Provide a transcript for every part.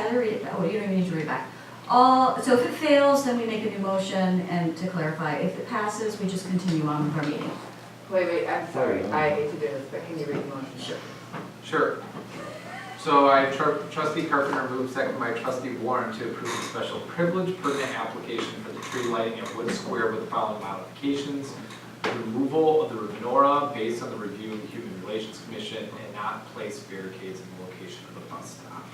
either read it, oh, you don't even need to read it back. So if it fails, then we make a new motion, and to clarify, if it passes, we just continue on with our meeting. Wait, I'm sorry, I hate to do this, but can you read the motion? Sure. Sure. So I trustee Carpenter moved, second by trustee Warren, to approve the special privilege permit application for the tree lighting at Wood Square with the following modifications. Removal of the menorah based on the review of the Human Relations Commission, and not place barricades in the location of the bus stop.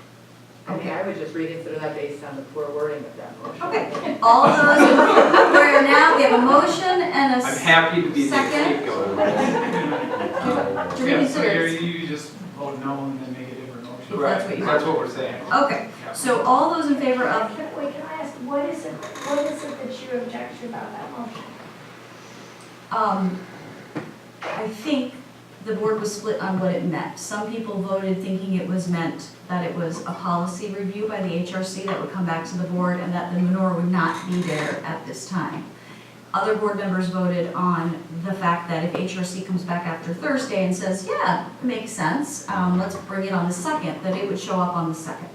I mean, I would just reconsider that based on the poor wording of that motion. Okay, all those, we're now, we have a motion and a I'm happy to be the second. scapegoat. To So reconsider. you just vote no and then make a different motion. Right, that's what we're saying. Okay, so all those in favor of, Wait, can I ask, what is it that you object to about that motion? I think the board was split on what it meant. Some people voted thinking it was meant that it was a policy review by the HRC that would come back to the board and that the menorah would not be there at this time. Other board members voted on the fact that if HRC comes back after Thursday and says, yeah, it makes sense, let's bring it on the second, that it would show up on the second.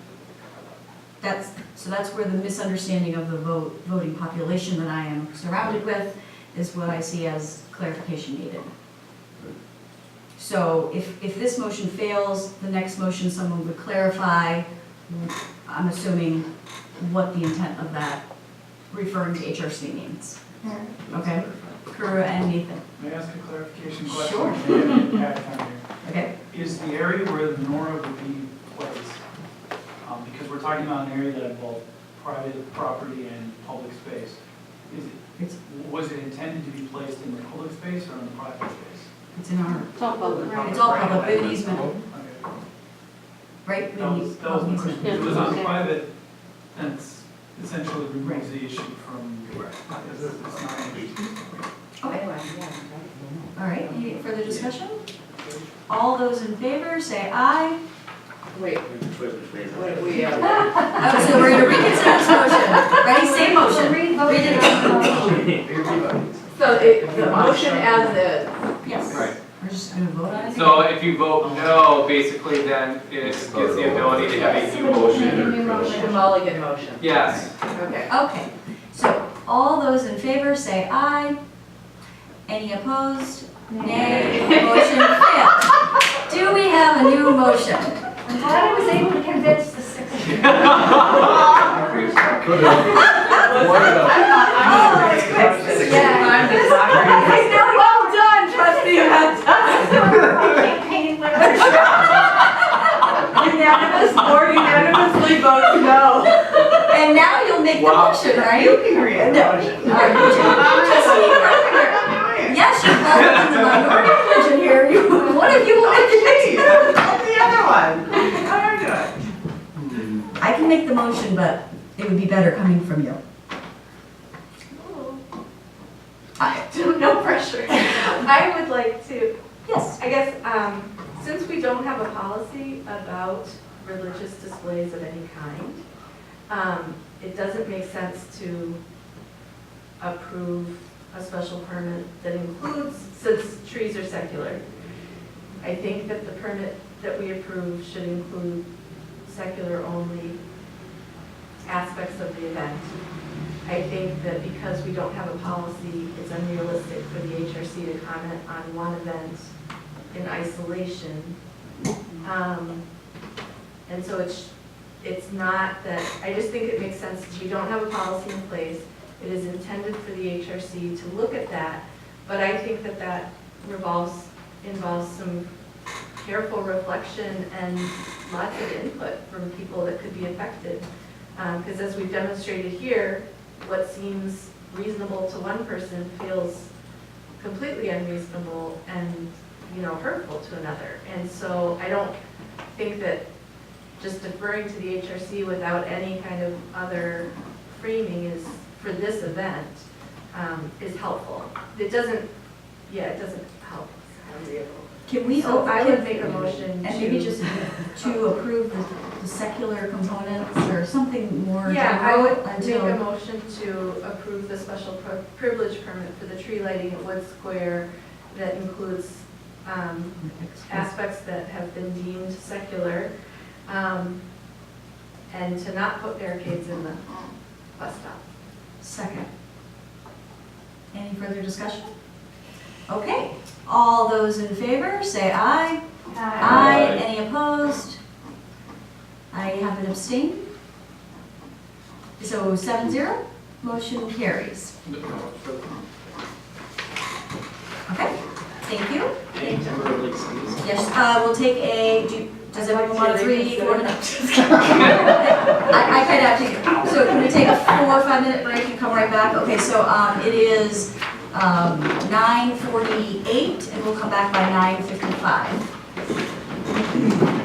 So that's where the misunderstanding of the voting population that I am surrounded with is what I see as clarification needed. So if this motion fails, the next motion someone would clarify, I'm assuming, what the intent of that referring to HRC means. Okay? Kura and Nathan. May I ask a clarification question? Sure. Maybe I didn't have time here. Okay? Is the area where the menorah would be placed, because we're talking about an area that has both private property and public space, was it intended to be placed in the public space or in the private space? It's in our, It's all public. it's all public, we have an easement, Okay. right? We That have was an my question. easement. If it was on private, then it's essentially removes the issue from, because it's not an issue. Okay, Anyway, yeah. all right, any further discussion? All those in favor, say aye. Wait, what we, Oh, so we're gonna reconsider this motion. Ready, same motion. Read it. so the motion as is. Yes. Right. We're just gonna vote on it. So if you vote no, basically then it gives the ability to have a new motion. Like a mulligan motion. Yes. Okay. Okay, so all those in favor say aye. Any opposed? Nay. Motion fails. Do we have a new motion? I'm glad I was able to convince the six of you. Oh, it's quick. Yeah. Well done, trustee Campaign literature. Unanimous, board unanimously votes no. And now you'll make the Wow. motion, right? You can read the No. motion. All right, yes, you're both in the minority position here. One of you will make it. The other one. How do I do it? I can make the motion, but it would be better coming from you. No pressure. I would like to, Yes. I guess, since we don't have a policy about religious displays of any kind, it doesn't make sense to approve a special permit that includes, since trees are secular. I think that the permit that we approve should include secular only aspects of the event. I think that because we don't have a policy, it's unrealistic for the HRC to comment on one event in isolation. And so it's not that, I just think it makes sense that we don't have a policy in place. It is intended for the HRC to look at that, but I think that that involves some careful reflection and lots of input from people that could be affected. Because as we've demonstrated here, what seems reasonable to one person feels completely unreasonable and, hurtful to another. And so I don't think that just deferring to the HRC without any kind of other framing is, for this event, is helpful. It doesn't help. Can we, So I would make a motion and to. maybe just to approve the secular components or something more Yeah, I general would make until. a motion to approve the special privilege permit for the tree lighting at Wood Square that includes aspects that have been deemed secular. and to not put barricades in the bus stop. Second. Any further discussion? Okay, all those in favor, say aye. Aye. Any opposed? I have an abstain. So 7-0, motion carries. Okay, thank you. Thank you for releasing these. Yes, we'll take does everyone want a 3, 4 minute? reconsider. I kind of have to, so can we take a 4 or 5 minute break and come right back? Okay, so it is 9:48 and we'll come back by 9:55.